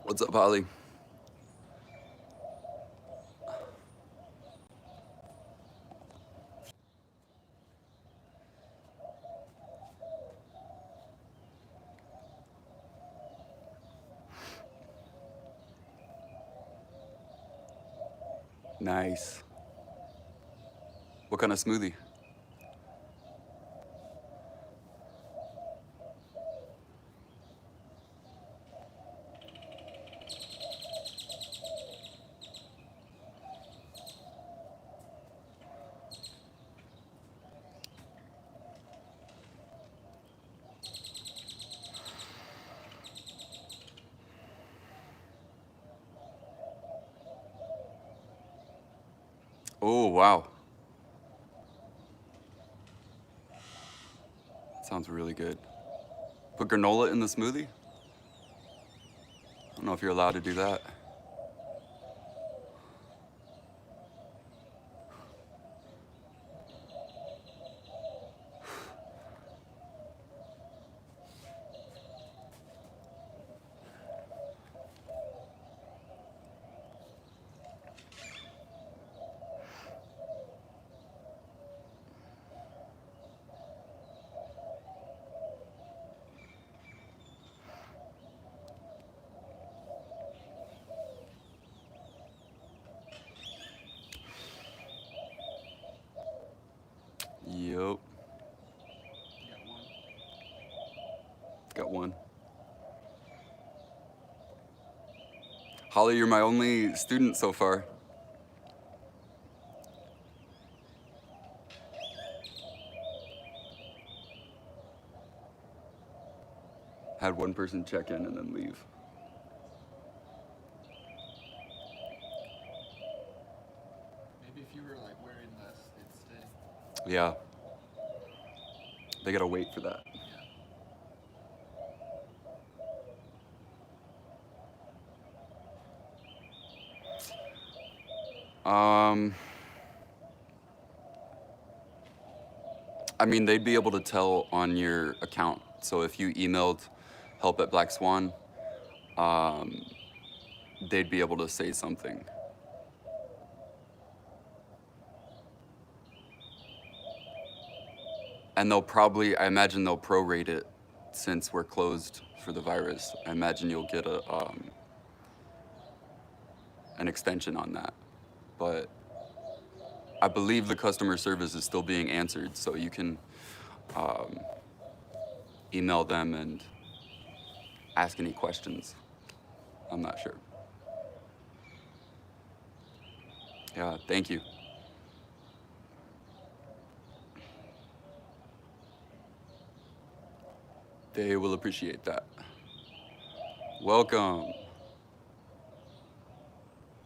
What's up, Holly? Nice. What kind of smoothie? Oh, wow. Sounds really good. Put granola in the smoothie? I don't know if you're allowed to do that. Yup. Got one. Holly, you're my only student so far. Had one person check in and then leave. Maybe if you were like wearing less, they'd stay. Yeah. They gotta wait for that. I mean, they'd be able to tell on your account. So if you emailed help at Black Swan, they'd be able to say something. And they'll probably, I imagine they'll prorate it since we're closed for the virus. I imagine you'll get an extension on that. But I believe the customer service is still being answered, so you can email them and ask any questions. I'm not sure. Yeah, thank you. They will appreciate that. Welcome.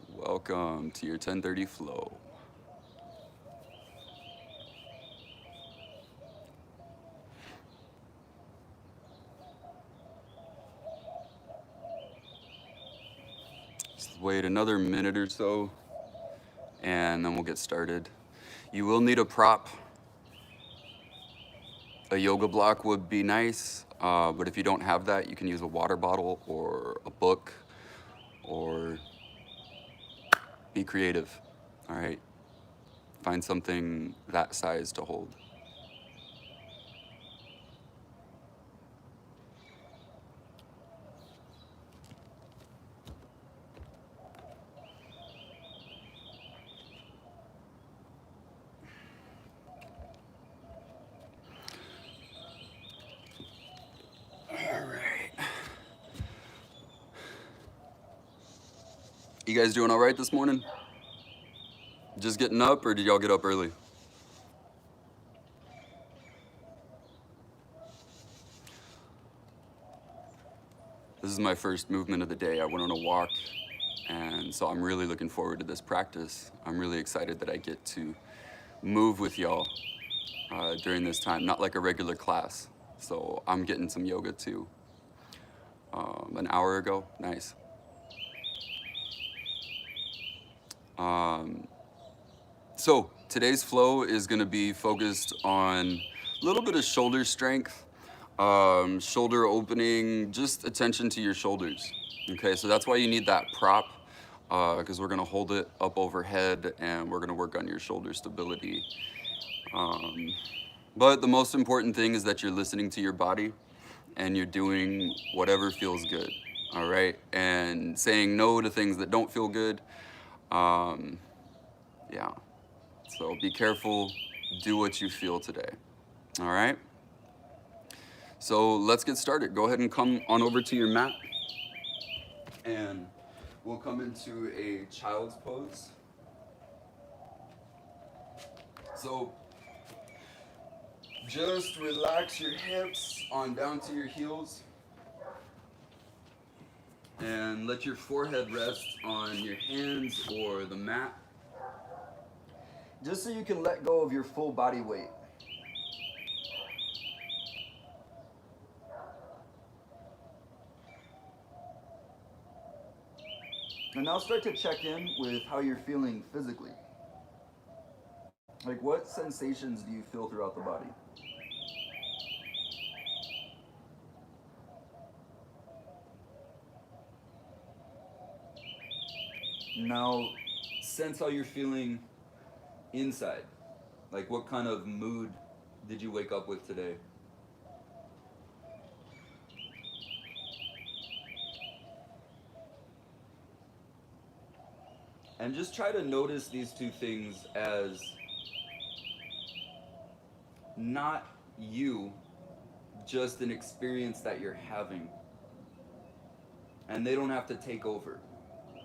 Welcome to your 10:30 flow. Just wait another minute or so, and then we'll get started. You will need a prop. A yoga block would be nice, but if you don't have that, you can use a water bottle or a book, or be creative, all right? Find something that size to hold. You guys doing all right this morning? Just getting up, or did y'all get up early? This is my first movement of the day. I went on a walk, and so I'm really looking forward to this practice. I'm really excited that I get to move with y'all during this time, not like a regular class. So I'm getting some yoga too. An hour ago, nice. So today's flow is gonna be focused on a little bit of shoulder strength. shoulder opening, just attention to your shoulders. Okay, so that's why you need that prop, because we're gonna hold it up overhead and we're gonna work on your shoulder stability. But the most important thing is that you're listening to your body and you're doing whatever feels good, all right? And saying no to things that don't feel good. Yeah, so be careful, do what you feel today, all right? So let's get started. Go ahead and come on over to your mat and we'll come into a child's pose. So just relax your hips on down to your heels and let your forehead rest on your hands or the mat, just so you can let go of your full body weight. And now start to check in with how you're feeling physically. Like, what sensations do you feel throughout the body? Now, sense how you're feeling inside. Like, what kind of mood did you wake up with today? And just try to notice these two things as not you, just an experience that you're having. And they don't have to take over.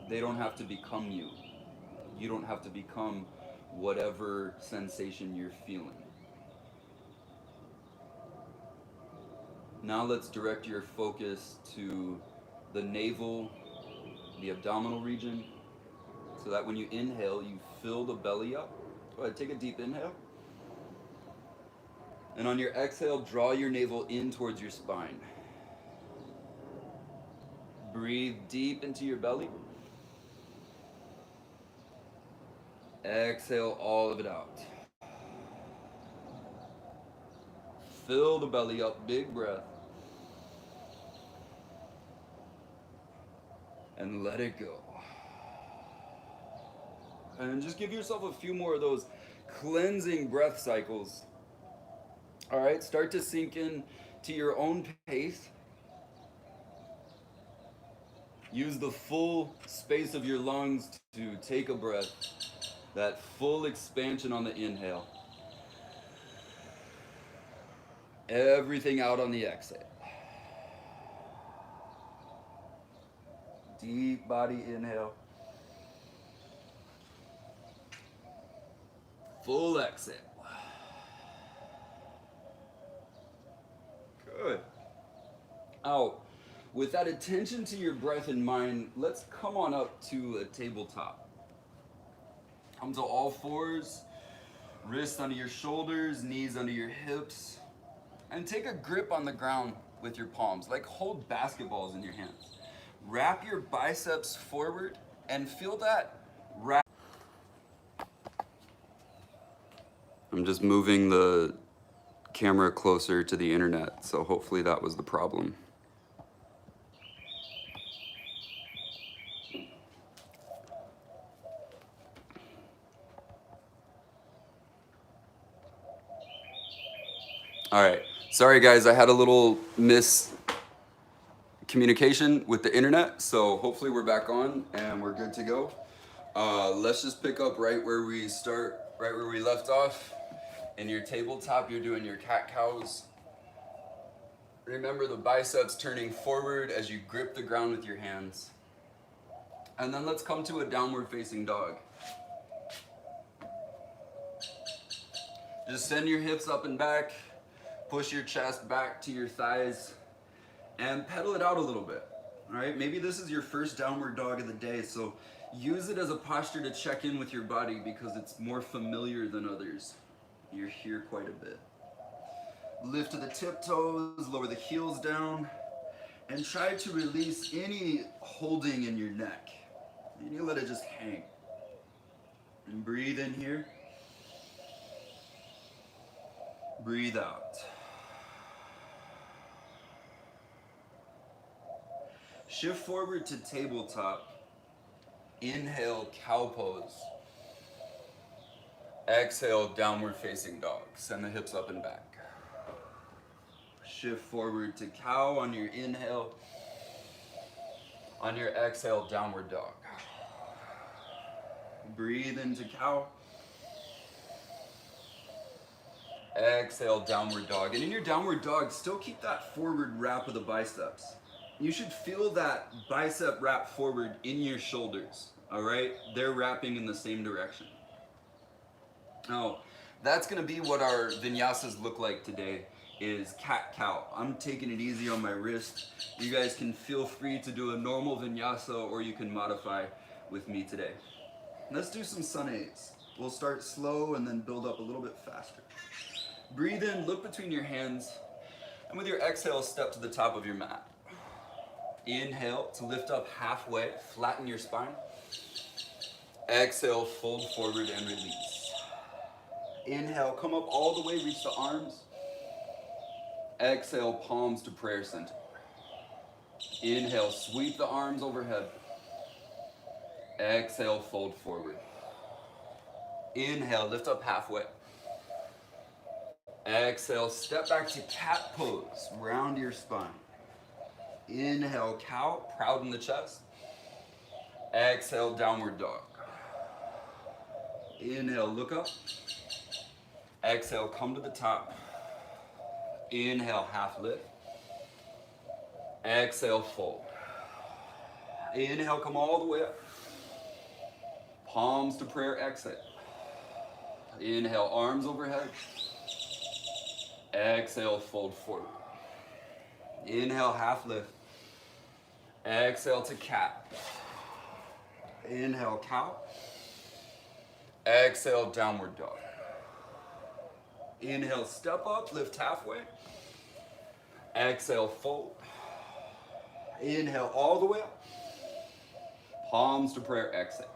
They don't have to become you. You don't have to become whatever sensation you're feeling. Now let's direct your focus to the navel, the abdominal region, so that when you inhale, you fill the belly up. Go ahead, take a deep inhale. And on your exhale, draw your navel in towards your spine. Breathe deep into your belly. Exhale all of it out. Fill the belly up, big breath. And let it go. And just give yourself a few more of those cleansing breath cycles. All right, start to sink in to your own pace. Use the full space of your lungs to take a breath. That full expansion on the inhale. Everything out on the exhale. Deep body inhale. Full exhale. Good. Out. With that attention to your breath in mind, let's come on up to a tabletop. Come to all fours, wrists under your shoulders, knees under your hips, and take a grip on the ground with your palms, like hold basketballs in your hands. Wrap your biceps forward and feel that wrap. I'm just moving the camera closer to the internet, so hopefully that was the problem. All right, sorry guys, I had a little miscommunication with the internet, so hopefully we're back on and we're good to go. Let's just pick up right where we left off. In your tabletop, you're doing your cat-cows. Remember the biceps turning forward as you grip the ground with your hands. And then let's come to a downward facing dog. Just send your hips up and back, push your chest back to your thighs, and pedal it out a little bit. All right, maybe this is your first downward dog of the day, so use it as a posture to check in with your body because it's more familiar than others. You're here quite a bit. Lift to the tiptoes, lower the heels down, and try to release any holding in your neck. And you let it just hang. And breathe in here. Breathe out. Shift forward to tabletop. Inhale, cow pose. Exhale, downward facing dog. Send the hips up and back. Shift forward to cow on your inhale. On your exhale, downward dog. Breathe into cow. Exhale, downward dog. And in your downward dog, still keep that forward wrap of the biceps. You should feel that bicep wrap forward in your shoulders, all right? They're wrapping in the same direction. Now, that's gonna be what our vinyasas look like today, is cat-cow. I'm taking it easy on my wrist. You guys can feel free to do a normal vinyasa or you can modify with me today. Let's do some sun A's. We'll start slow and then build up a little bit faster. Breathe in, look between your hands, and with your exhale, step to the top of your mat. Inhale to lift up halfway, flatten your spine. Exhale, fold forward and release. Inhale, come up all the way, reach the arms. Exhale, palms to prayer center. Inhale, sweep the arms overhead. Exhale, fold forward. Inhale, lift up halfway. Exhale, step back to cat pose, round your spine. Inhale, cow, proud in the chest. Exhale, downward dog. Inhale, look up. Exhale, come to the top. Inhale, half lift. Exhale, fold. Inhale, come all the way up. Palms to prayer, exhale. Inhale, arms overhead. Exhale, fold forward. Inhale, half lift. Exhale to cat. Inhale, cow. Exhale, downward dog. Inhale, step up, lift halfway. Exhale, fold. Inhale, all the way up. Palms to prayer, exhale.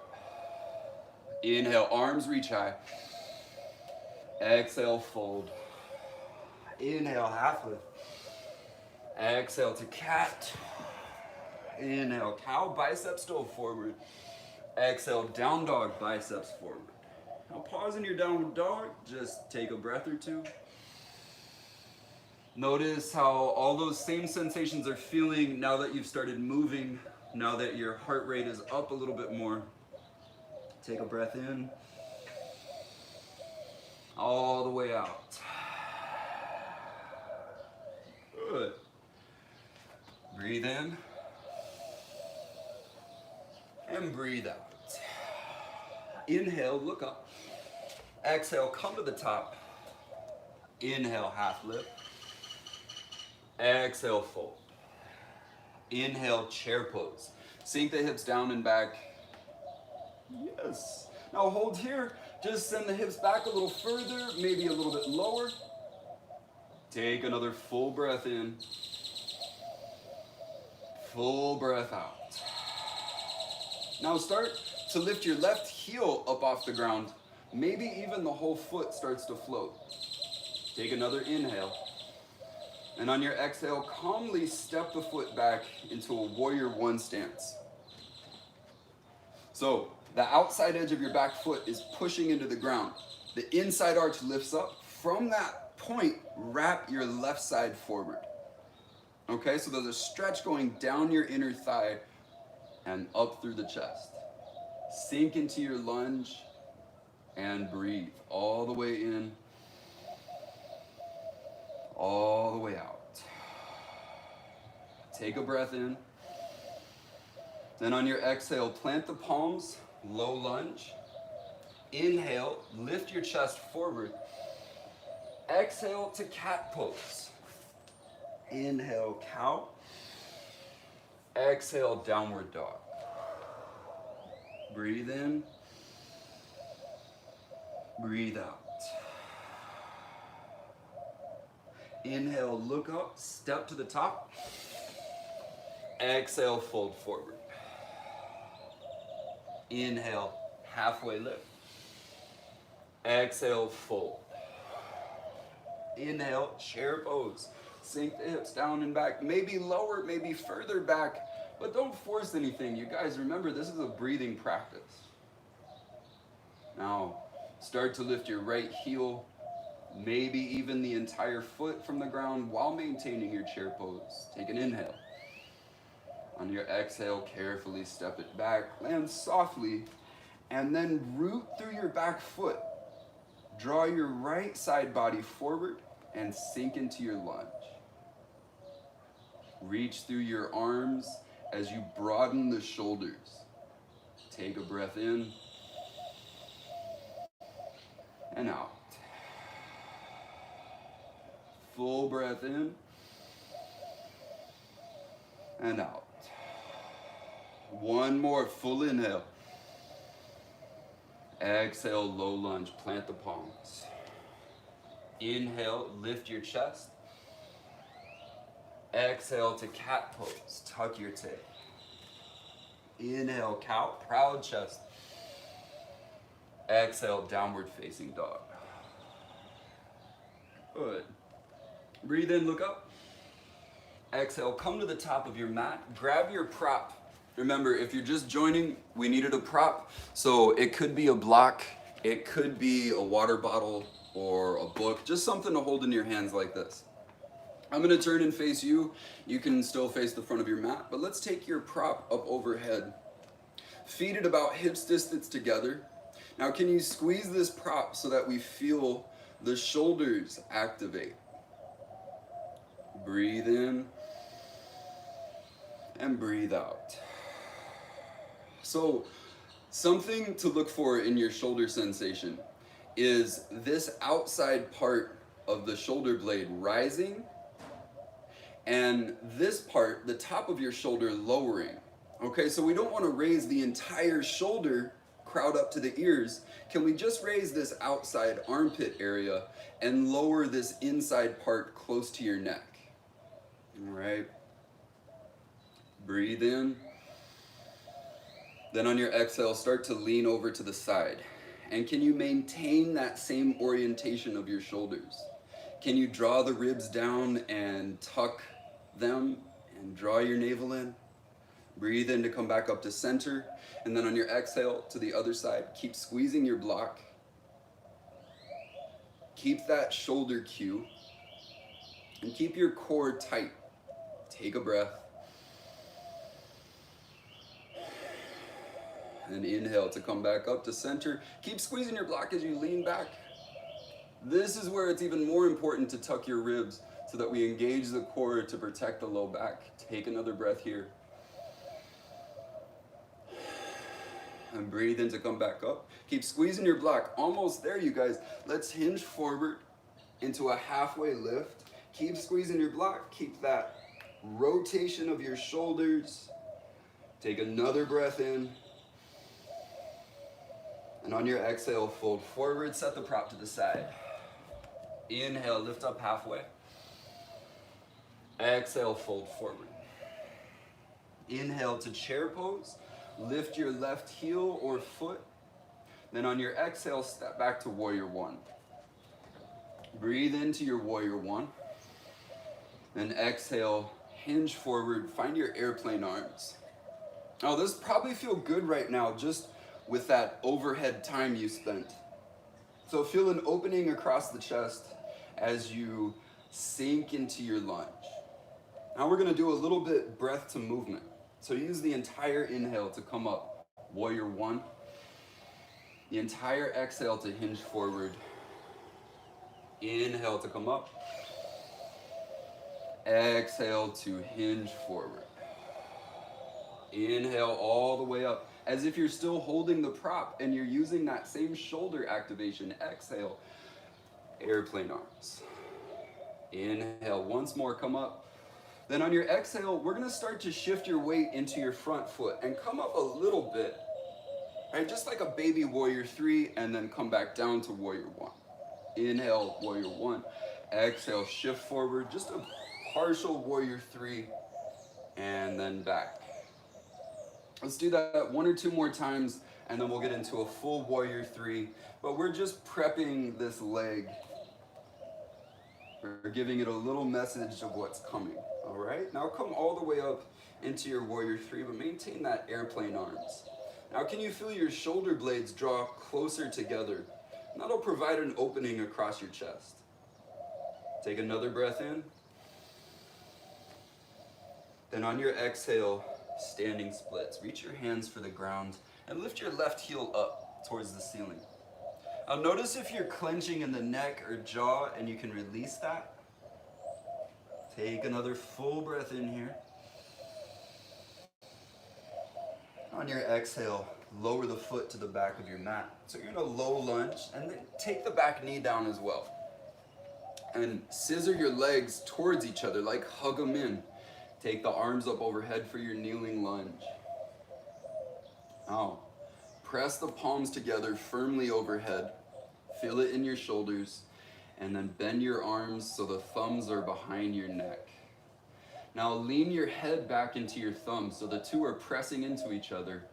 Inhale, arms reach high. Exhale, fold. Inhale, half lift. Exhale to cat. Inhale, cow, biceps still forward. Exhale, down dog, biceps forward. Now pause in your downward dog, just take a breath or two. Notice how all those same sensations are feeling now that you've started moving, now that your heart rate is up a little bit more. Take a breath in, all the way out. Good. Breathe in and breathe out. Inhale, look up. Exhale, come to the top. Inhale, half lift. Exhale, fold. Inhale, chair pose. Sink the hips down and back. Yes. Now hold here. Just send the hips back a little further, maybe a little bit lower. Take another full breath in. Full breath out. Now start to lift your left heel up off the ground. Maybe even the whole foot starts to float. Take another inhale. And on your exhale, calmly step the foot back into a warrior one stance. So the outside edge of your back foot is pushing into the ground. The inside arch lifts up. From that point, wrap your left side forward. Okay, so there's a stretch going down your inner thigh and up through the chest. Sink into your lunge and breathe all the way in, all the way out. Take a breath in. Then on your exhale, plant the palms, low lunge. Inhale, lift your chest forward. Exhale to cat pose. Inhale, cow. Exhale, downward dog. Breathe in. Breathe out. Inhale, look up, step to the top. Exhale, fold forward. Inhale, halfway lift. Exhale, fold. Inhale, chair pose. Sink the hips down and back. Maybe lower, maybe further back. But don't force anything. You guys, remember, this is a breathing practice. Now, start to lift your right heel, maybe even the entire foot from the ground while maintaining your chair pose. Take an inhale. On your exhale, carefully step it back, land softly, and then root through your back foot. Draw your right side body forward and sink into your lunge. Reach through your arms as you broaden the shoulders. Take a breath in and out. Full breath in and out. One more full inhale. Exhale, low lunge, plant the palms. Inhale, lift your chest. Exhale to cat pose, tuck your tail. Inhale, cow, proud chest. Exhale, downward facing dog. Good. Breathe in, look up. Exhale, come to the top of your mat, grab your prop. Remember, if you're just joining, we needed a prop. So it could be a block, it could be a water bottle or a book, just something to hold in your hands like this. I'm gonna turn and face you. You can still face the front of your mat, but let's take your prop up overhead. Feet at about hips distance together. Now, can you squeeze this prop so that we feel the shoulders activate? Breathe in and breathe out. So, something to look for in your shoulder sensation is this outside part of the shoulder blade rising and this part, the top of your shoulder, lowering. Okay, so we don't want to raise the entire shoulder, crowd up to the ears. Can we just raise this outside armpit area and lower this inside part close to your neck? All right. Breathe in. Then on your exhale, start to lean over to the side. And can you maintain that same orientation of your shoulders? Can you draw the ribs down and tuck them and draw your navel in? Breathe in to come back up to center. And then on your exhale to the other side, keep squeezing your block. Keep that shoulder cue. And keep your core tight. Take a breath. And inhale to come back up to center. Keep squeezing your block as you lean back. This is where it's even more important to tuck your ribs so that we engage the core to protect the low back. Take another breath here. And breathe in to come back up. Keep squeezing your block. Almost there, you guys. Let's hinge forward into a halfway lift. Keep squeezing your block. Keep that rotation of your shoulders. Take another breath in. And on your exhale, fold forward, set the prop to the side. Inhale, lift up halfway. Exhale, fold forward. Inhale to chair pose. Lift your left heel or foot. Then on your exhale, step back to warrior one. Breathe into your warrior one. Then exhale, hinge forward, find your airplane arms. Now this probably feel good right now, just with that overhead time you spent. So feel an opening across the chest as you sink into your lunge. Now we're gonna do a little bit breath to movement. So use the entire inhale to come up, warrior one. The entire exhale to hinge forward. Inhale to come up. Exhale to hinge forward. Inhale all the way up, as if you're still holding the prop and you're using that same shoulder activation. Exhale, airplane arms. Inhale, once more, come up. Then on your exhale, we're gonna start to shift your weight into your front foot and come up a little bit, right? Just like a baby warrior three, and then come back down to warrior one. Inhale, warrior one. Exhale, shift forward, just a partial warrior three, and then back. Let's do that one or two more times, and then we'll get into a full warrior three. But we're just prepping this leg We're giving it a little message of what's coming. All right, now come all the way up into your warrior three, but maintain that airplane arms. Now can you feel your shoulder blades draw closer together? And that'll provide an opening across your chest. Take another breath in. Then on your exhale, standing splits. Reach your hands for the ground and lift your left heel up towards the ceiling. Now notice if you're clenching in the neck or jaw and you can release that. Take another full breath in here. On your exhale, lower the foot to the back of your mat. So you're in a low lunge, and then take the back knee down as well. And scissor your legs towards each other, like hug them in. Take the arms up overhead for your kneeling lunge. Now, press the palms together firmly overhead. Feel it in your shoulders, and then bend your arms so the thumbs are behind your neck. Now lean your head back into your thumbs so the two are pressing into each other.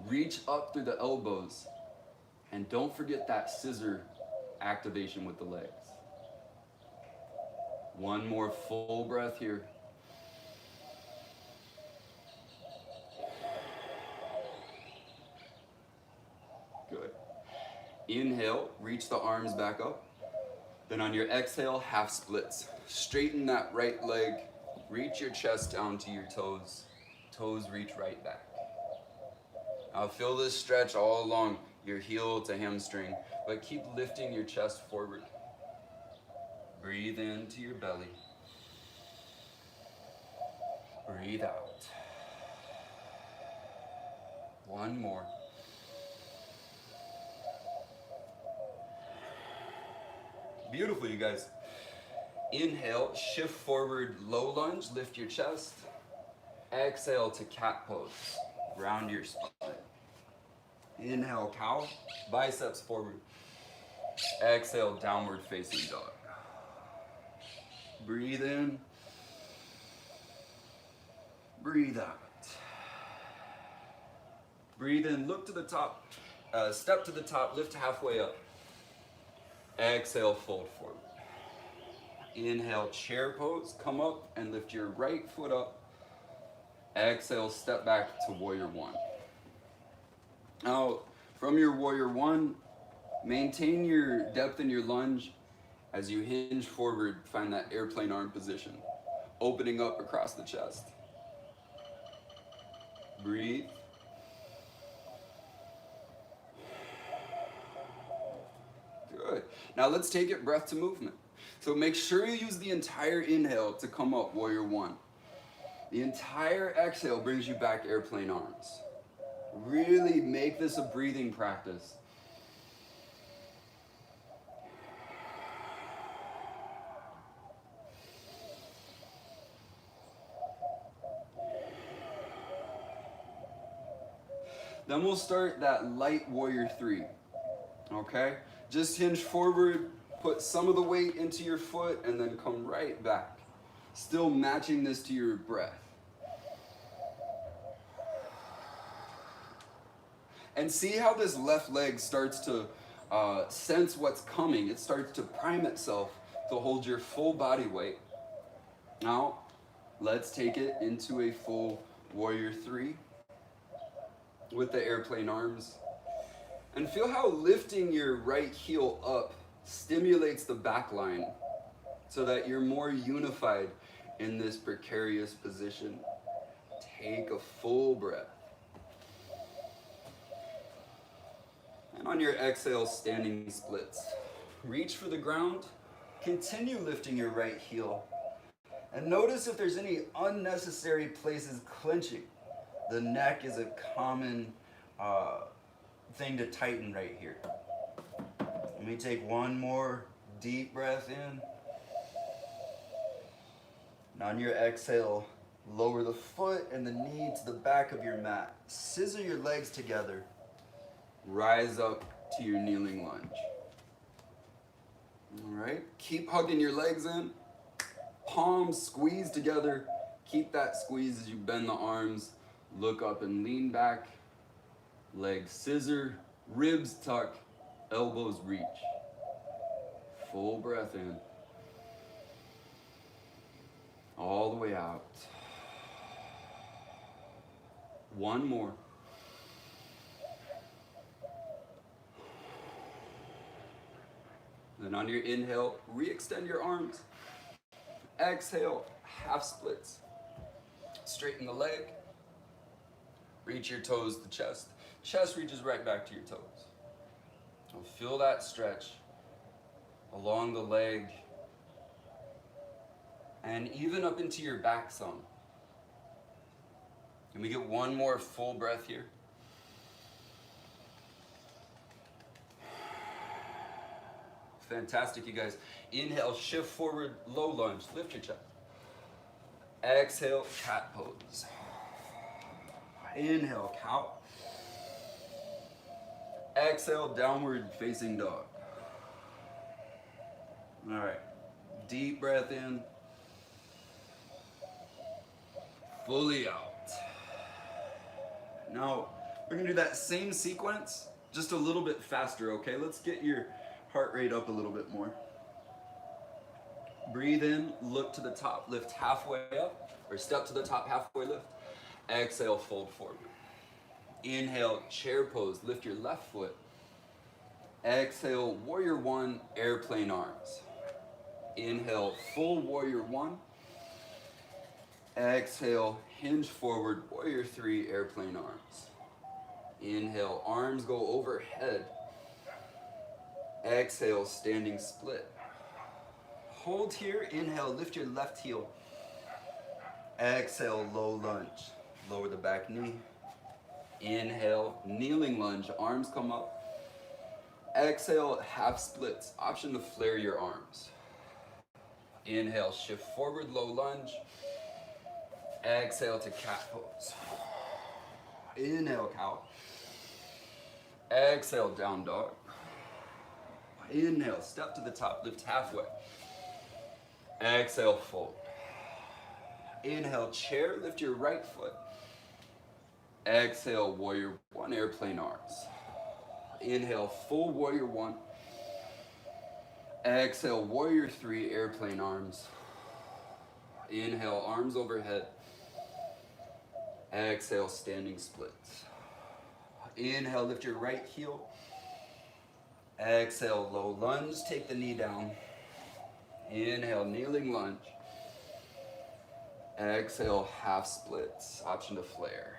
Reach up through the elbows, and don't forget that scissor activation with the legs. One more full breath here. Good. Inhale, reach the arms back up. Then on your exhale, half splits. Straighten that right leg. Reach your chest down to your toes. Toes reach right back. Now feel this stretch all along your heel to hamstring, but keep lifting your chest forward. Breathe into your belly. Breathe out. One more. Beautiful, you guys. Inhale, shift forward, low lunge, lift your chest. Exhale to cat pose, round your spine. Inhale, cow, biceps forward. Exhale, downward facing dog. Breathe in. Breathe out. Breathe in, look to the top, step to the top, lift halfway up. Exhale, fold forward. Inhale, chair pose, come up and lift your right foot up. Exhale, step back to warrior one. Now, from your warrior one, maintain your depth in your lunge. As you hinge forward, find that airplane arm position, opening up across the chest. Breathe. Good. Now let's take it breath to movement. So make sure you use the entire inhale to come up, warrior one. The entire exhale brings you back, airplane arms. Really make this a breathing practice. Then we'll start that light warrior three, okay? Just hinge forward, put some of the weight into your foot, and then come right back. Still matching this to your breath. And see how this left leg starts to sense what's coming. It starts to prime itself to hold your full body weight. Now, let's take it into a full warrior three with the airplane arms. And feel how lifting your right heel up stimulates the back line so that you're more unified in this precarious position. Take a full breath. And on your exhale, standing splits. Reach for the ground. Continue lifting your right heel. And notice if there's any unnecessary places clenching. The neck is a common thing to tighten right here. Let me take one more deep breath in. And on your exhale, lower the foot and the knee to the back of your mat. Scissor your legs together. Rise up to your kneeling lunge. All right, keep hugging your legs in. Palms squeeze together. Keep that squeeze as you bend the arms. Look up and lean back. Legs scissor, ribs tuck, elbows reach. Full breath in. All the way out. One more. Then on your inhale, re-extend your arms. Exhale, half splits. Straighten the leg. Reach your toes to the chest. Chest reaches right back to your toes. So feel that stretch along the leg and even up into your back some. Can we get one more full breath here? Fantastic, you guys. Inhale, shift forward, low lunge, lift your chest. Exhale, cat pose. Inhale, cow. Exhale, downward facing dog. All right, deep breath in. Fully out. Now, we're gonna do that same sequence, just a little bit faster, okay? Let's get your heart rate up a little bit more. Breathe in, look to the top, lift halfway up, or step to the top, halfway lift. Exhale, fold forward. Inhale, chair pose, lift your left foot. Exhale, warrior one, airplane arms. Inhale, full warrior one. Exhale, hinge forward, warrior three, airplane arms. Inhale, arms go overhead. Exhale, standing split. Hold here, inhale, lift your left heel. Exhale, low lunge, lower the back knee. Inhale, kneeling lunge, arms come up. Exhale, half splits, option to flare your arms. Inhale, shift forward, low lunge. Exhale to cat pose. Inhale, cow. Exhale, down dog. Inhale, step to the top, lift halfway. Exhale, fold. Inhale, chair, lift your right foot. Exhale, warrior one, airplane arms. Inhale, full warrior one. Exhale, warrior three, airplane arms. Inhale, arms overhead. Exhale, standing splits. Inhale, lift your right heel. Exhale, low lunge, take the knee down. Inhale, kneeling lunge. Exhale, half splits, option to flare.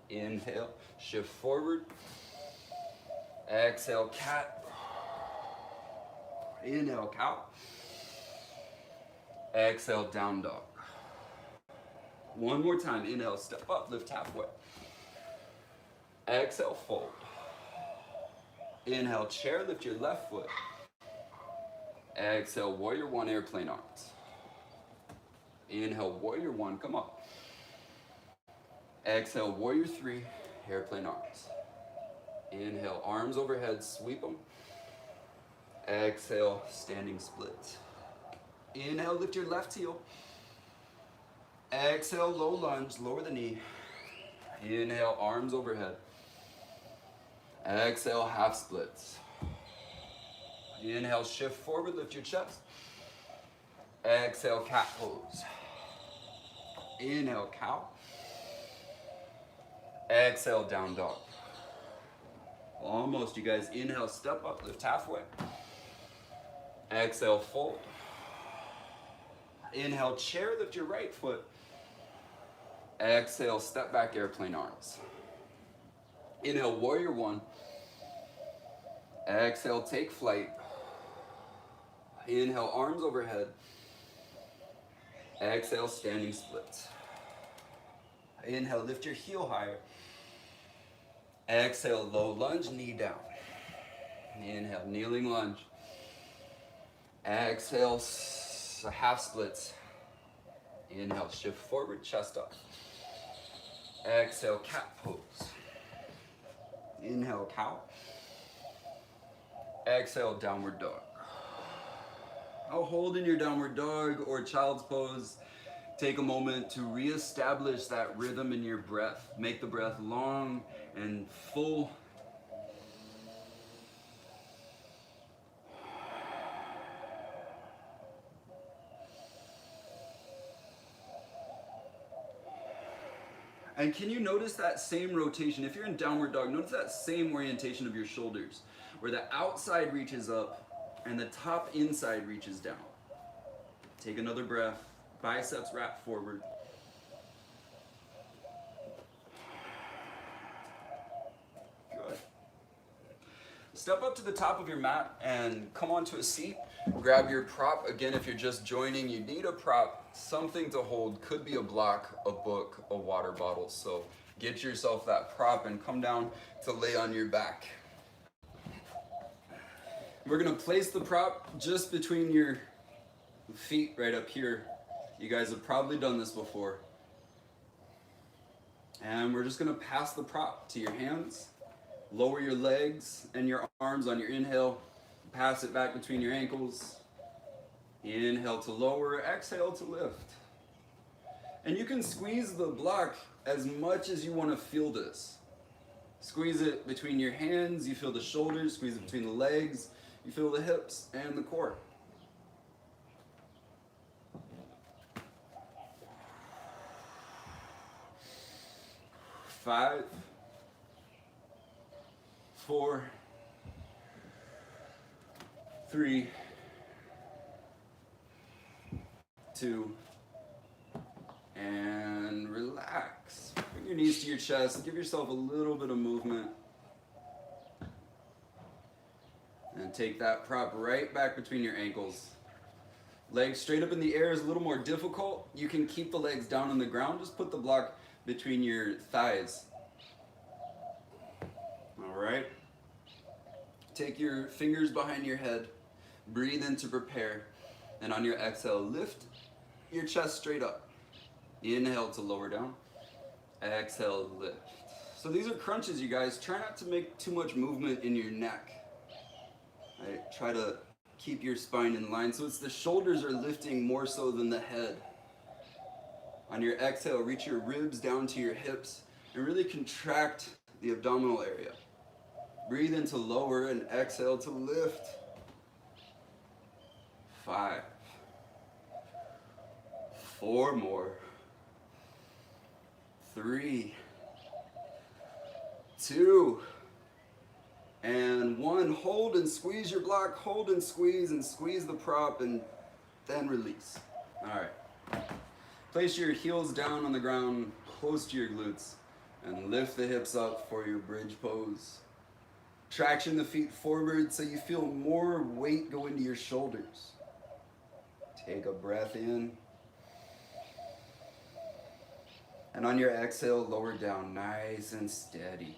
Inhale, shift forward. Exhale, cat. Inhale, cow. Exhale, down dog. One more time, inhale, step up, lift halfway. Exhale, fold. Inhale, chair, lift your left foot. Exhale, warrior one, airplane arms. Inhale, warrior one, come up. Exhale, warrior three, airplane arms. Inhale, arms overhead, sweep them. Exhale, standing split. Inhale, lift your left heel. Exhale, low lunge, lower the knee. Inhale, arms overhead. Exhale, half splits. Inhale, shift forward, lift your chest. Exhale, cat pose. Inhale, cow. Exhale, down dog. Almost, you guys. Inhale, step up, lift halfway. Exhale, fold. Inhale, chair, lift your right foot. Exhale, step back, airplane arms. Inhale, warrior one. Exhale, take flight. Inhale, arms overhead. Exhale, standing splits. Inhale, lift your heel higher. Exhale, low lunge, knee down. Inhale, kneeling lunge. Exhale, half splits. Inhale, shift forward, chest up. Exhale, cat pose. Inhale, cow. Exhale, downward dog. Now hold in your downward dog or child's pose. Take a moment to reestablish that rhythm in your breath. Make the breath long and full. And can you notice that same rotation? If you're in downward dog, notice that same orientation of your shoulders, where the outside reaches up and the top inside reaches down. Take another breath. Biceps wrap forward. Good. Step up to the top of your mat and come onto a seat. Grab your prop. Again, if you're just joining, you need a prop, something to hold. Could be a block, a book, a water bottle. So get yourself that prop and come down to lay on your back. We're gonna place the prop just between your feet right up here. You guys have probably done this before. And we're just gonna pass the prop to your hands. Lower your legs and your arms on your inhale. Pass it back between your ankles. Inhale to lower, exhale to lift. And you can squeeze the block as much as you want to feel this. Squeeze it between your hands, you feel the shoulders, squeeze it between the legs, you feel the hips and the core. 5, 4, 3, 2, and relax. Bring your knees to your chest, give yourself a little bit of movement. And take that prop right back between your ankles. Legs straight up in the air is a little more difficult. You can keep the legs down on the ground, just put the block between your thighs. All right. Take your fingers behind your head. Breathe in to prepare. And on your exhale, lift your chest straight up. Inhale to lower down. Exhale, lift. So these are crunches, you guys. Try not to make too much movement in your neck. Right? Try to keep your spine in line. So it's the shoulders are lifting more so than the head. On your exhale, reach your ribs down to your hips and really contract the abdominal area. Breathe in to lower and exhale to lift. 5, 4 more. 3, 2, and 1. Hold and squeeze your block. Hold and squeeze the prop and then release. All right. Place your heels down on the ground, close to your glutes, and lift the hips up for your bridge pose. Traction the feet forward so you feel more weight go into your shoulders. Take a breath in. And on your exhale, lower down nice and steady.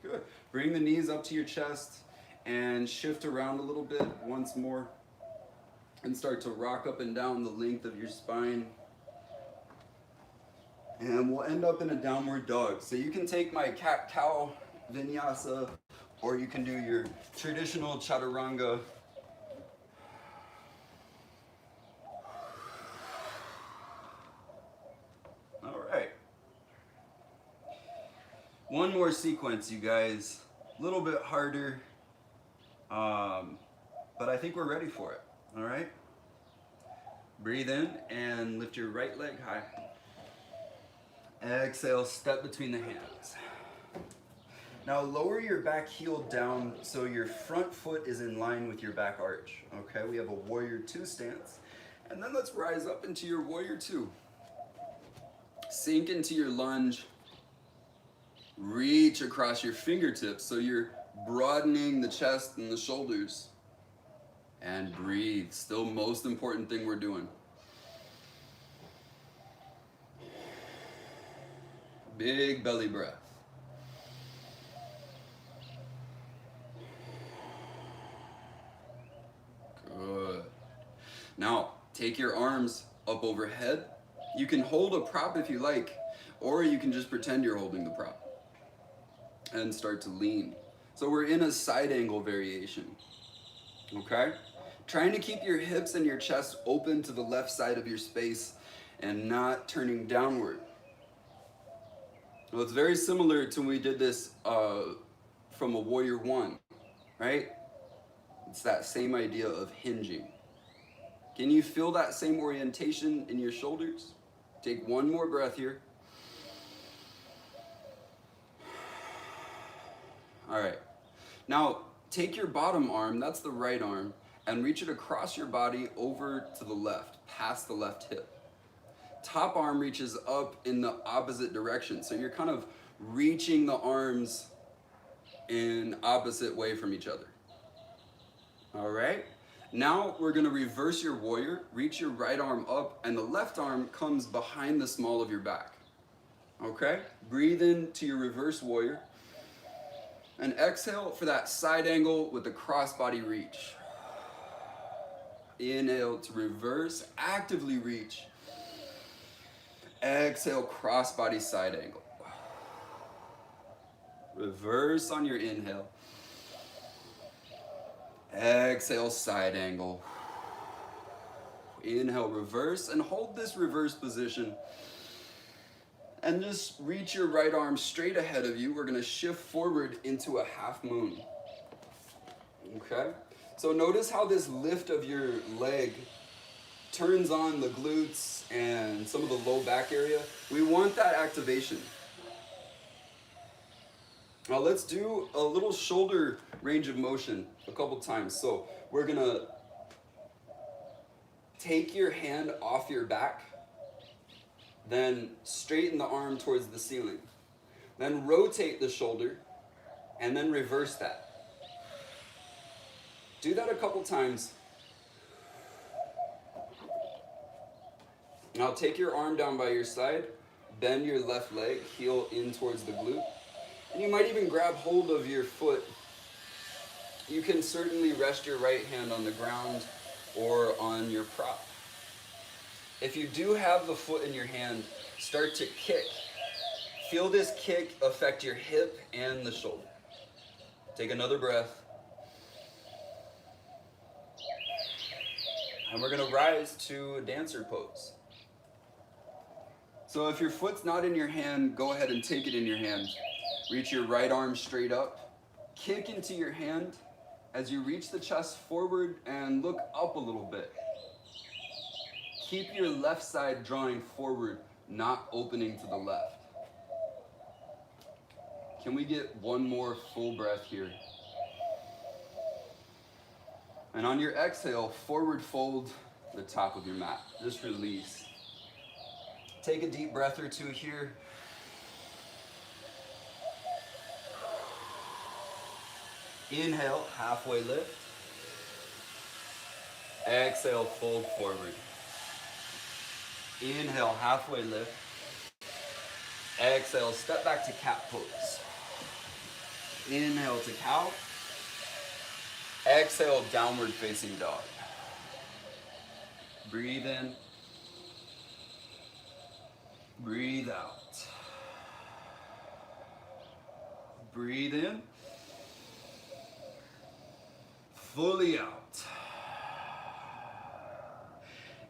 Good. Bring the knees up to your chest and shift around a little bit once more. And start to rock up and down the length of your spine. And we'll end up in a downward dog. So you can take my cat-cow vinyasa, or you can do your traditional chaturanga. All right. One more sequence, you guys. A little bit harder, but I think we're ready for it. All right. Breathe in and lift your right leg high. Exhale, step between the hands. Now lower your back heel down so your front foot is in line with your back arch. Okay, we have a warrior 2 stance. And then let's rise up into your warrior 2. Sink into your lunge. Reach across your fingertips so you're broadening the chest and the shoulders. And breathe. Still most important thing we're doing. Big belly breath. Good. Now, take your arms up overhead. You can hold a prop if you like, or you can just pretend you're holding the prop. And start to lean. So we're in a side angle variation. Okay? Trying to keep your hips and your chest open to the left side of your space and not turning downward. Well, it's very similar to when we did this from a warrior 1, right? It's that same idea of hinging. Can you feel that same orientation in your shoulders? Take one more breath here. All right. Now, take your bottom arm, that's the right arm, and reach it across your body over to the left, past the left hip. Top arm reaches up in the opposite direction. So you're kind of reaching the arms in opposite way from each other. All right. Now we're gonna reverse your warrior, reach your right arm up, and the left arm comes behind the small of your back. Okay? Breathe into your reverse warrior. And exhale for that side angle with the crossbody reach. Inhale to reverse, actively reach. Exhale, crossbody side angle. Reverse on your inhale. Exhale, side angle. Inhale, reverse, and hold this reverse position. And just reach your right arm straight ahead of you. We're gonna shift forward into a half moon. Okay? So notice how this lift of your leg turns on the glutes and some of the low back area. We want that activation. Now let's do a little shoulder range of motion a couple times. So we're gonna take your hand off your back, then straighten the arm towards the ceiling. Then rotate the shoulder, and then reverse that. Do that a couple times. Now take your arm down by your side, bend your left leg, heel in towards the glute, and you might even grab hold of your foot. You can certainly rest your right hand on the ground or on your prop. If you do have the foot in your hand, start to kick. Feel this kick affect your hip and the shoulder. Take another breath. And we're gonna rise to a dancer pose. So if your foot's not in your hand, go ahead and take it in your hand. Reach your right arm straight up. Kick into your hand as you reach the chest forward and look up a little bit. Keep your left side drawing forward, not opening to the left. Can we get one more full breath here? And on your exhale, forward fold the top of your mat. Just release. Take a deep breath or two here. Inhale, halfway lift. Exhale, fold forward. Inhale, halfway lift. Exhale, step back to cat pose. Inhale to cow. Exhale, downward facing dog. Breathe in. Breathe out. Breathe in. Fully out.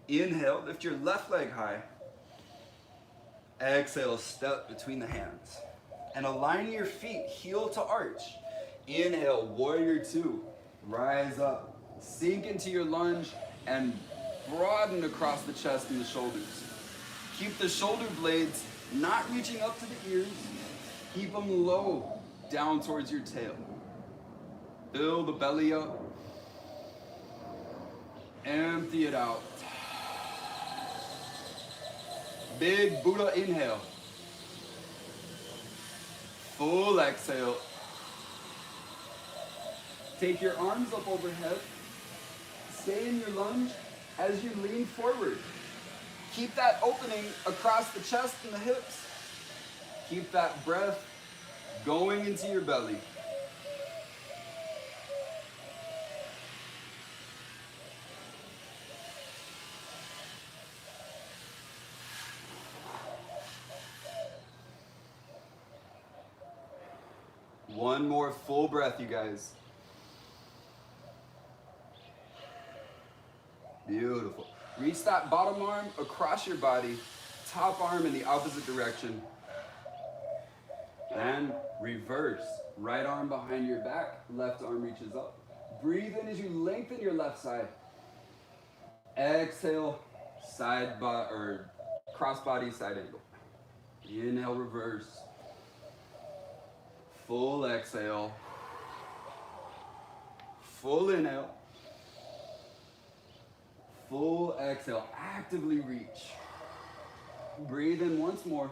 Inhale, lift your left leg high. Exhale, step between the hands. And align your feet, heel to arch. Inhale, warrior two. Rise up. Sink into your lunge and broaden across the chest and the shoulders. Keep the shoulder blades not reaching up to the ears. Keep them low, down towards your tail. Fill the belly up. Empty it out. Big Buddha inhale. Full exhale. Take your arms up overhead. Stay in your lunge as you lean forward. Keep that opening across the chest and the hips. Keep that breath going into your belly. One more full breath, you guys. Beautiful. Reach that bottom arm across your body, top arm in the opposite direction. And reverse. Right arm behind your back, left arm reaches up. Breathe in as you lengthen your left side. Exhale, crossbody side angle. Inhale, reverse. Full exhale. Full inhale. Full exhale. Actively reach. Breathe in once more.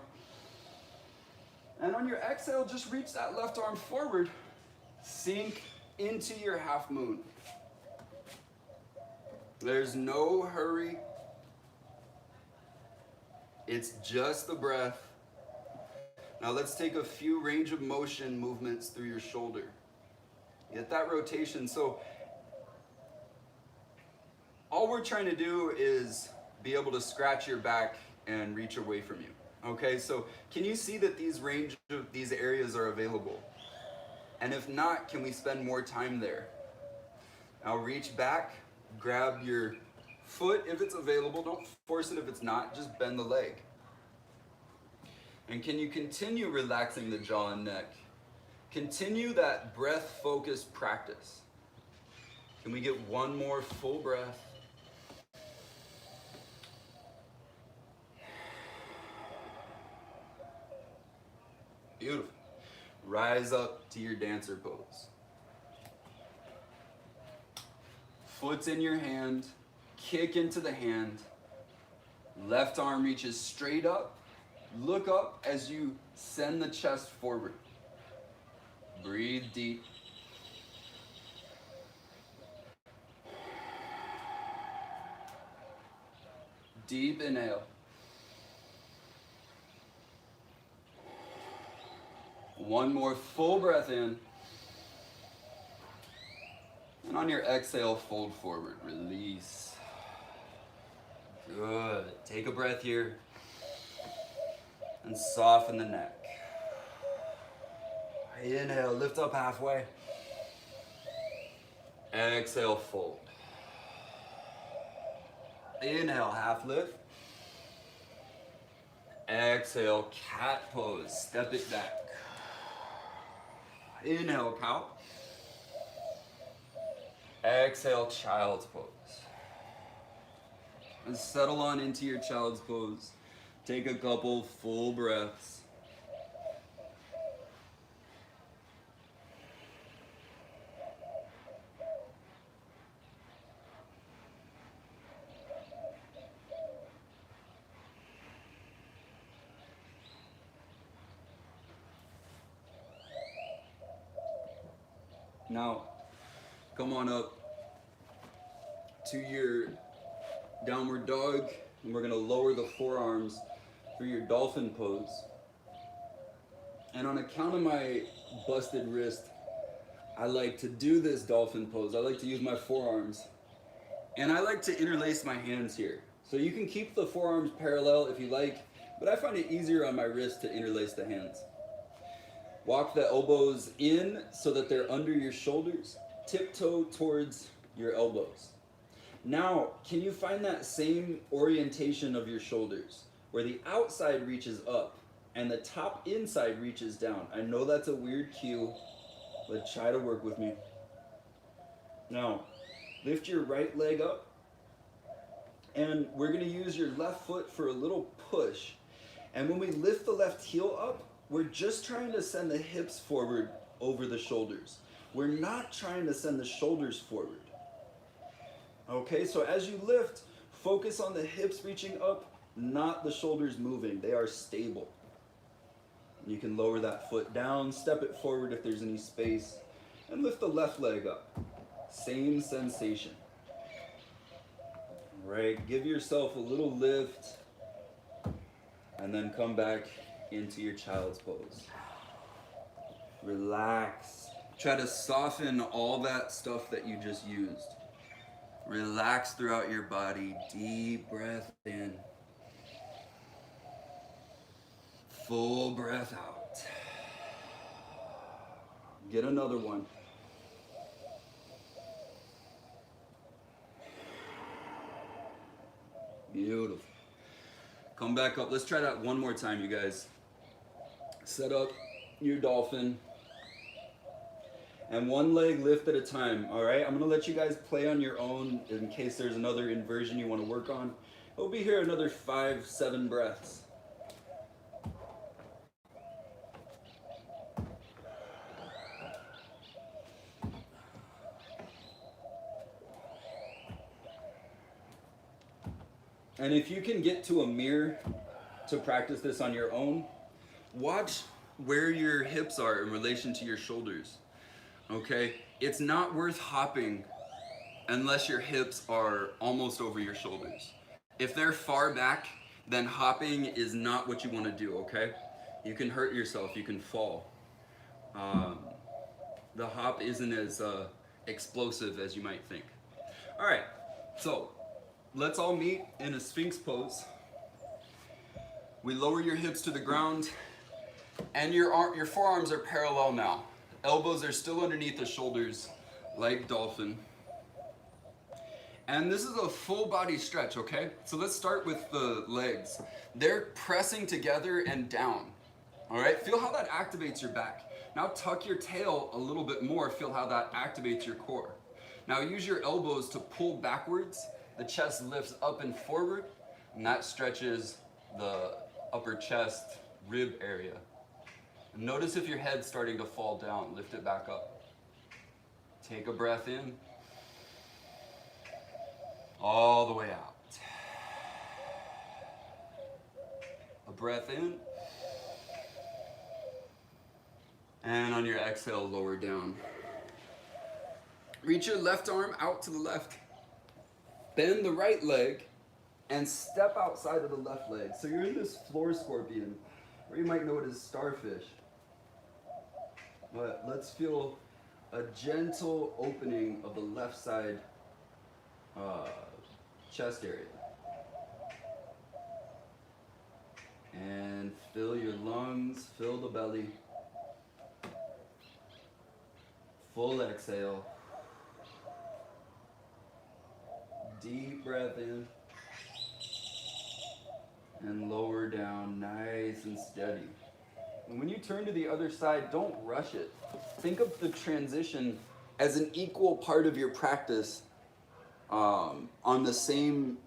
And on your exhale, just reach that left arm forward. Sink into your half moon. There's no hurry. It's just the breath. Now let's take a few range of motion movements through your shoulder. Get that rotation. So all we're trying to do is be able to scratch your back and reach away from you. Okay, so can you see that these areas are available? And if not, can we spend more time there? Now reach back, grab your foot if it's available. Don't force it if it's not, just bend the leg. And can you continue relaxing the jaw and neck? Continue that breath-focused practice. Can we get one more full breath? Beautiful. Rise up to your dancer pose. Foot's in your hand, kick into the hand. Left arm reaches straight up. Look up as you send the chest forward. Breathe deep. Deep inhale. One more full breath in. And on your exhale, fold forward. Release. Good. Take a breath here. And soften the neck. Inhale, lift up halfway. Exhale, fold. Inhale, half lift. Exhale, cat pose. Step it back. Inhale, cow. Exhale, child's pose. And settle on into your child's pose. Take a couple full breaths. Now, come on up to your downward dog, and we're gonna lower the forearms through your dolphin pose. And on account of my busted wrist, I like to do this dolphin pose. I like to use my forearms, and I like to interlace my hands here. So you can keep the forearms parallel if you like, but I find it easier on my wrist to interlace the hands. Walk the elbows in so that they're under your shoulders. Tiptoe towards your elbows. Now, can you find that same orientation of your shoulders, where the outside reaches up and the top inside reaches down? I know that's a weird cue, but try to work with me. Now, lift your right leg up, and we're gonna use your left foot for a little push. And when we lift the left heel up, we're just trying to send the hips forward over the shoulders. We're not trying to send the shoulders forward. Okay, so as you lift, focus on the hips reaching up, not the shoulders moving. They are stable. You can lower that foot down, step it forward if there's any space, and lift the left leg up. Same sensation. Right, give yourself a little lift, and then come back into your child's pose. Relax. Try to soften all that stuff that you just used. Relax throughout your body. Deep breath in. Full breath out. Get another one. Beautiful. Come back up. Let's try that one more time, you guys. Set up your dolphin. And one leg lift at a time, all right? I'm gonna let you guys play on your own in case there's another inversion you wanna work on. We'll be here another 5-7 breaths. And if you can get to a mirror to practice this on your own, watch where your hips are in relation to your shoulders. Okay? It's not worth hopping unless your hips are almost over your shoulders. If they're far back, then hopping is not what you want to do, okay? You can hurt yourself, you can fall. The hop isn't as explosive as you might think. All right, so let's all meet in a Sphinx pose. We lower your hips to the ground, and your forearms are parallel now. Elbows are still underneath the shoulders, like dolphin. And this is a full body stretch, okay? So let's start with the legs. They're pressing together and down, all right? Feel how that activates your back. Now tuck your tail a little bit more. Feel how that activates your core. Now use your elbows to pull backwards. The chest lifts up and forward, and that stretches the upper chest rib area. And notice if your head's starting to fall down, lift it back up. Take a breath in. All the way out. A breath in. And on your exhale, lower down. Reach your left arm out to the left. Bend the right leg and step outside of the left leg. So you're in this floor scorpion, or you might know it as starfish. But let's feel a gentle opening of the left side chest area. And fill your lungs, fill the belly. Full exhale. Deep breath in. And lower down, nice and steady. And when you turn to the other side, don't rush it. Think of the transition as an equal part of your practice, on the same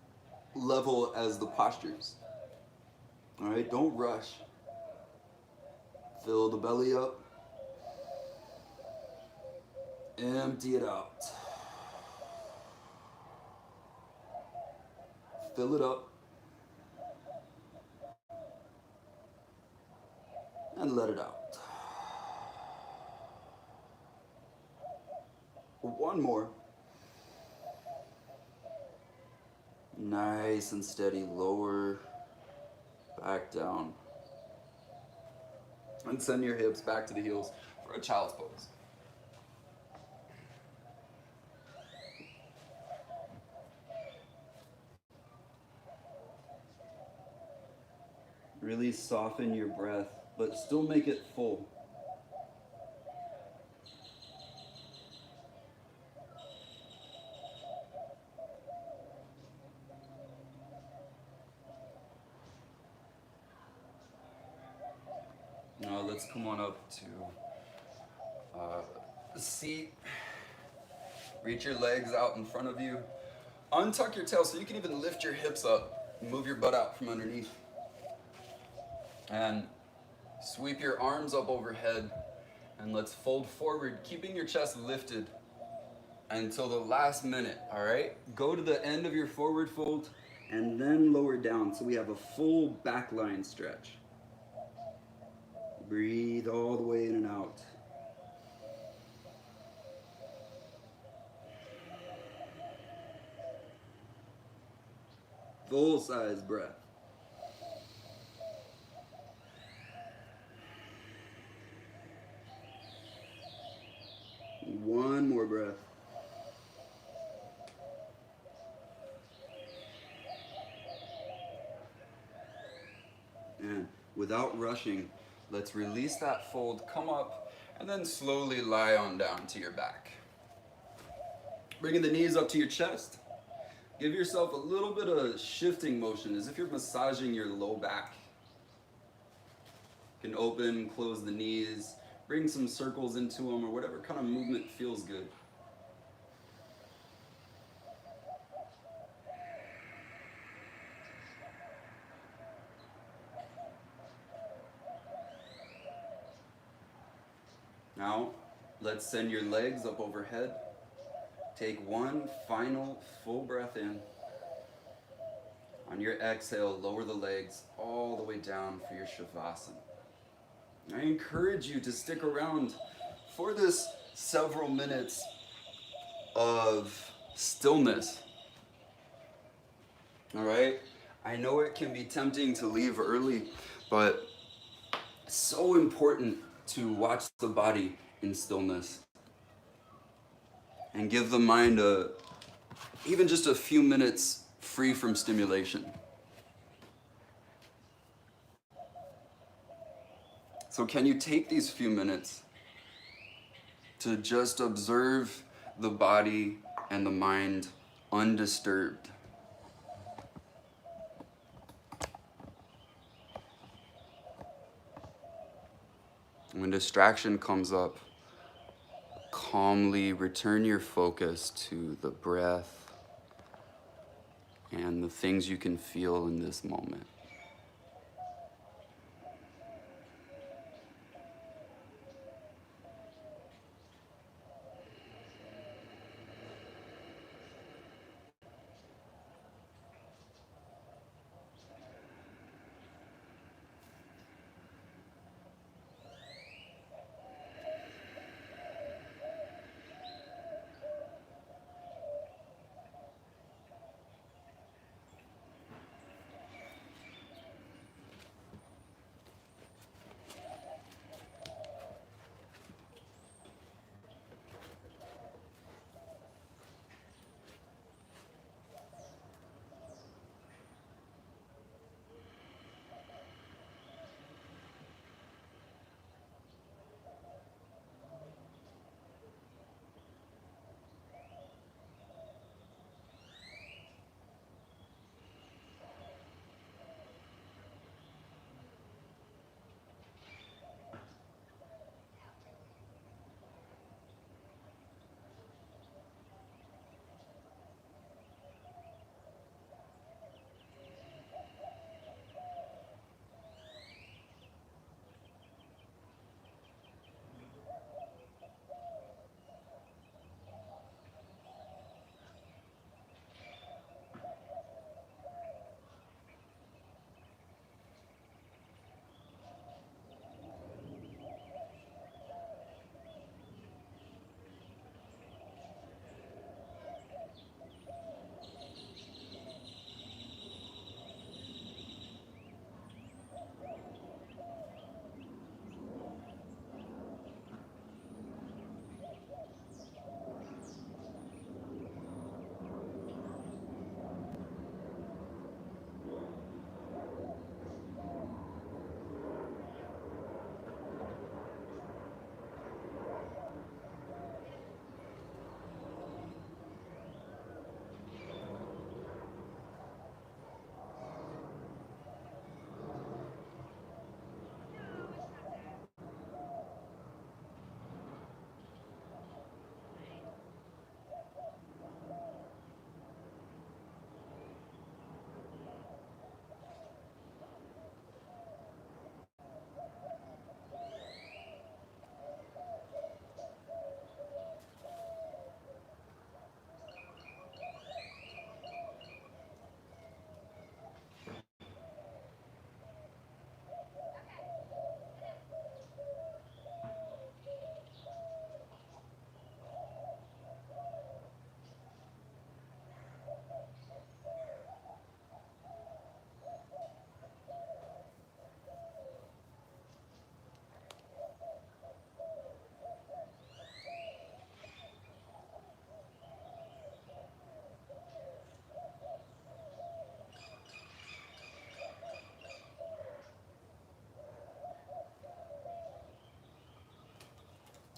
level as the postures. All right, don't rush. Fill the belly up. Empty it out. Fill it up. And let it out. One more. Nice and steady, lower, back down. And send your hips back to the heels for a child's pose. Really soften your breath, but still make it full. Now let's come on up to the seat. Reach your legs out in front of you. Untuck your tail so you can even lift your hips up. Move your butt out from underneath. And sweep your arms up overhead. And let's fold forward, keeping your chest lifted until the last minute, all right? Go to the end of your forward fold and then lower down so we have a full back line stretch. Breathe all the way in and out. Full size breath. One more breath. And without rushing, let's release that fold, come up, and then slowly lie on down to your back. Bringing the knees up to your chest. Give yourself a little bit of shifting motion as if you're massaging your low back. You can open, close the knees, bring some circles into them, or whatever kind of movement feels good. Now, let's send your legs up overhead. Take one final full breath in. On your exhale, lower the legs all the way down for your Shavasana. I encourage you to stick around for this several minutes of stillness. All right? I know it can be tempting to leave early, but it's so important to watch the body in stillness and give the mind even just a few minutes free from stimulation. So can you take these few minutes to just observe the body and the mind undisturbed? When distraction comes up, calmly return your focus to the breath and the things you can feel in this moment.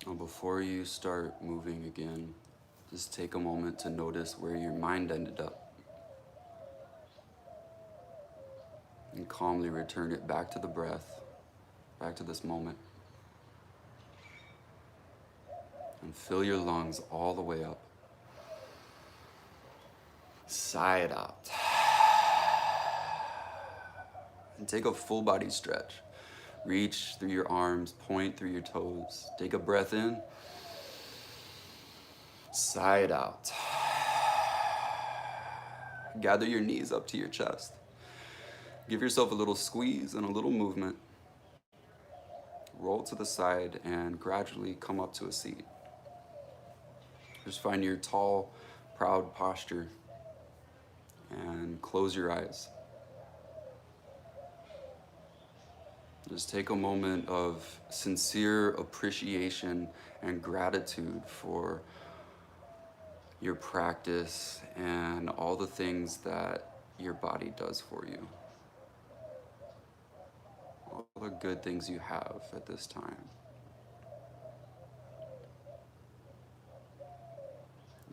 Now, before you start moving again, just take a moment to notice where your mind ended up and calmly return it back to the breath, back to this moment. And fill your lungs all the way up. Sigh it out. And take a full body stretch. Reach through your arms, point through your toes. Take a breath in. Sigh it out. Gather your knees up to your chest. Give yourself a little squeeze and a little movement. Roll to the side and gradually come up to a seat. Just find your tall, proud posture and close your eyes. Just take a moment of sincere appreciation and gratitude for your practice and all the things that your body does for you. All the good things you have at this time.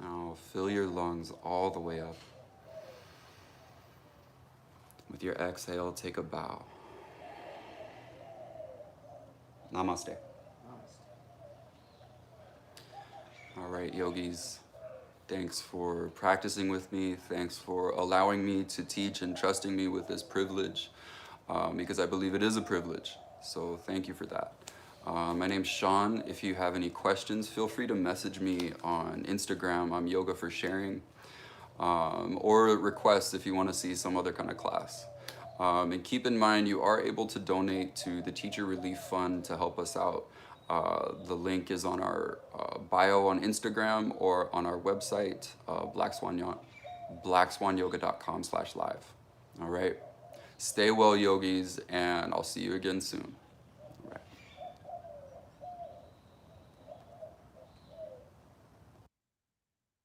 Now fill your lungs all the way up. With your exhale, take a bow. Namaste. All right, yogis. Thanks for practicing with me. Thanks for allowing me to teach and trusting me with this privilege, because I believe it is a privilege. So thank you for that. My name's Sean. If you have any questions, feel free to message me on Instagram. I'm Yoga for Sharing. Or request if you want to see some other kind of class. And keep in mind, you are able to donate to the Teacher Relief Fund to help us out. The link is on our bio on Instagram or on our website, blackswanyoga.com/live. All right. Stay well, yogis, and I'll see you again soon.